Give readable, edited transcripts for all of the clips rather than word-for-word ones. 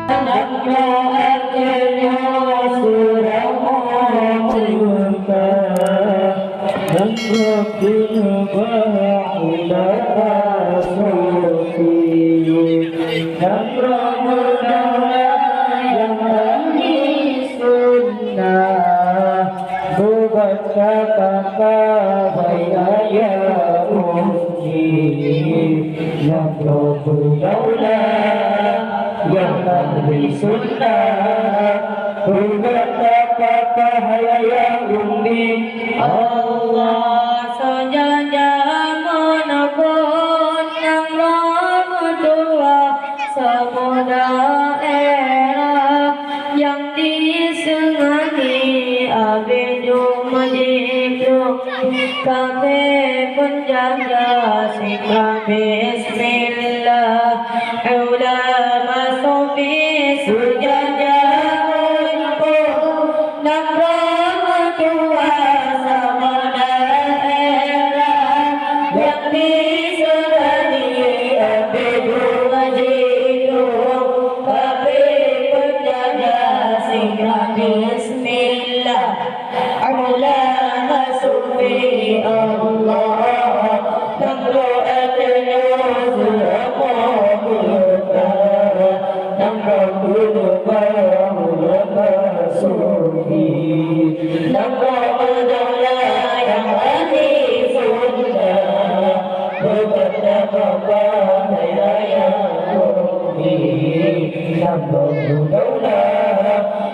Akhirnya sudah membuka dan berubah suci dan bermudah yang ahli sunnah berbaca kata bayaya yang berdaulat yang ahli sunnah berkata kata hayya ummi Allah saja menakut yang ramah semuda era yang disengani abidum majidum kafe penjaga sikap bismillah ulama sufi sujada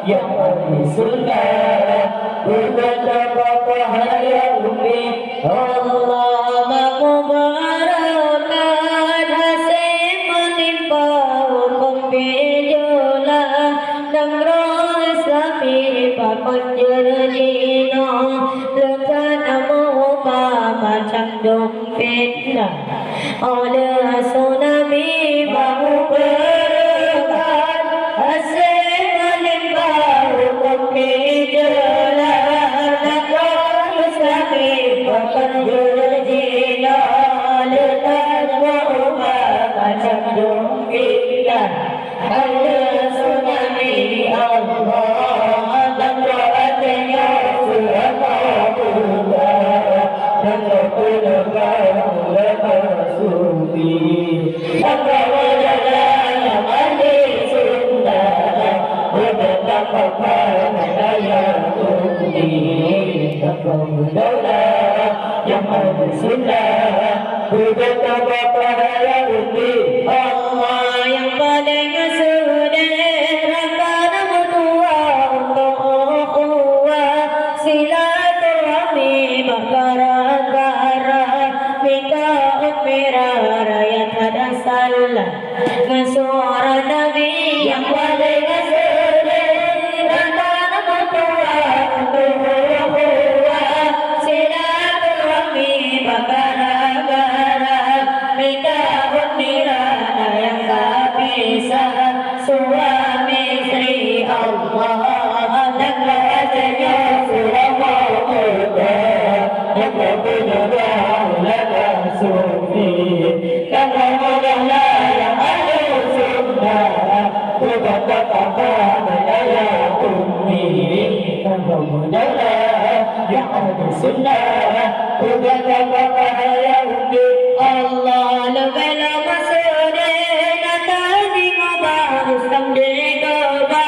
yang ahli sunnah berkata kata hayya ummi Allah mengubarkan hasil menimpa hukum bijulah dan roh islami papan jerjina lekan amubah macam dong fitnah oleh tsunami bahu berkat hasil yang ahli sunnah berkata kata hayya ummi Allah yang paling sederhana berdua untuk ukhuwah silaturahmi bakara-bakara minta ukmirah rakyat ada salah suara Nabi yang paling suami istri Allah dan rakyatnya sudah maulah yang berbeda ulama sufi dan ramahlah yang ahli sunnah berkata kata hayya ummi dan ramahlah yang ahli sunnah berkata kata hayya ummi Allah lebih Islam dicoba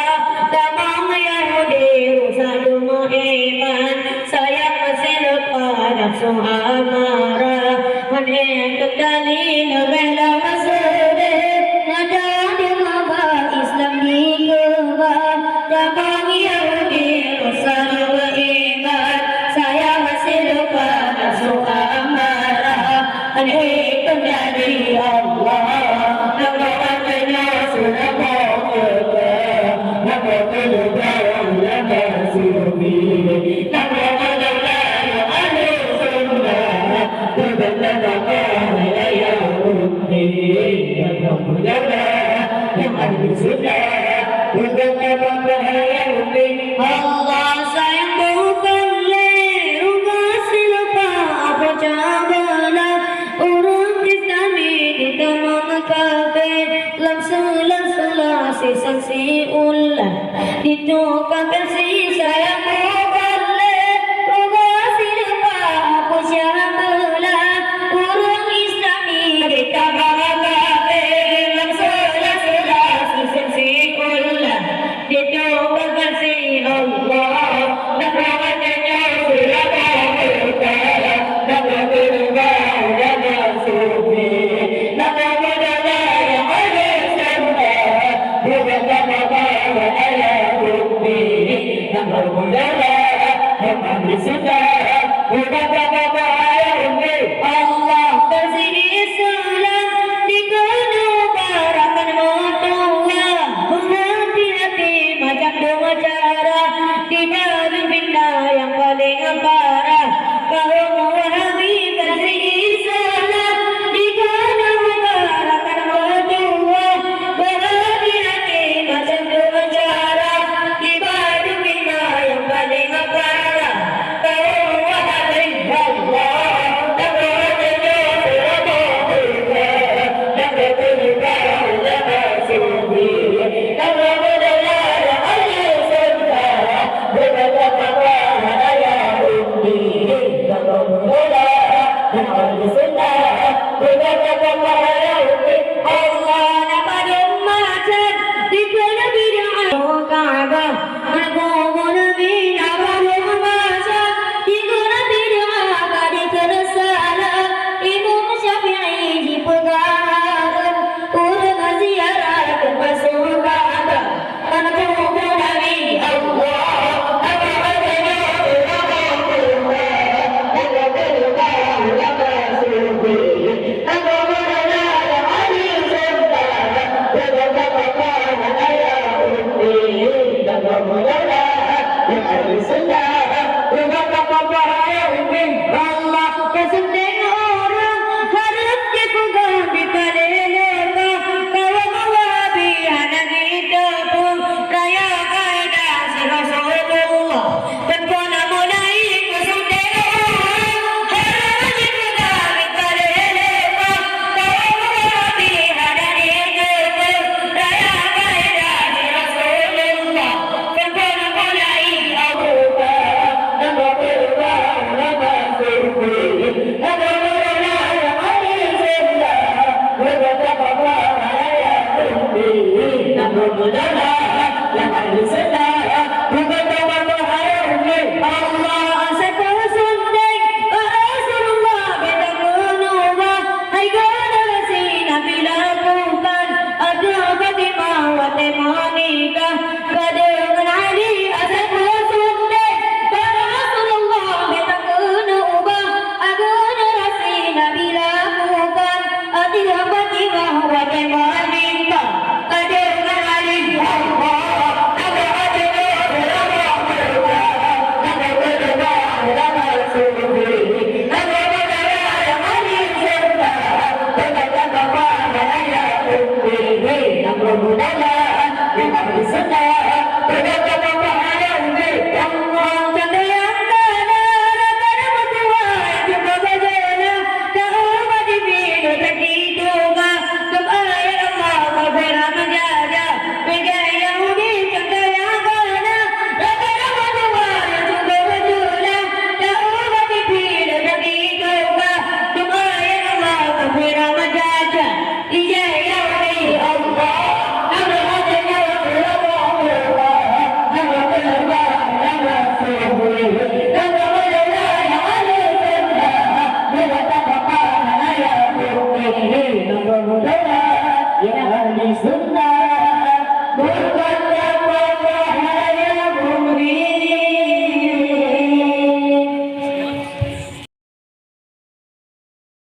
tamam Yahudi rusak rumah iman saya masih lupa nafsu amarah hanya kendali lebih lama sedih ada dicoba Islam dicoba tamam Yahudi rusak rumah iman saya masih lupa nafsu amarah hanya kendali Allah Allah sayang bukan leru kasih lupa apa cabana urut Islami di temang kafe langsung si ditukar kasih sayangmu balik Ruga silpa aku syambelah Urang Islami kita bagabe Dalam selah-selah susun sikulah ditukar kasih Allah dan rahmatnya sudah berbuka dan berubah dan bersuci dan berubah yang ada semua berubah berubah ayat bukti dan berubah yang ada sudah berubah berubah ayat bukti Allah bersih salam di kenubaran mutua berhati-hati macam dua cara di baru benda yang paling parah kalau Wahabi bersih salam di kenubaran mutua berhati-hati macam dua cara di baru benda yang paling parah kalau Wahabi Allah dan berhati-hati dan yang ahli sunnah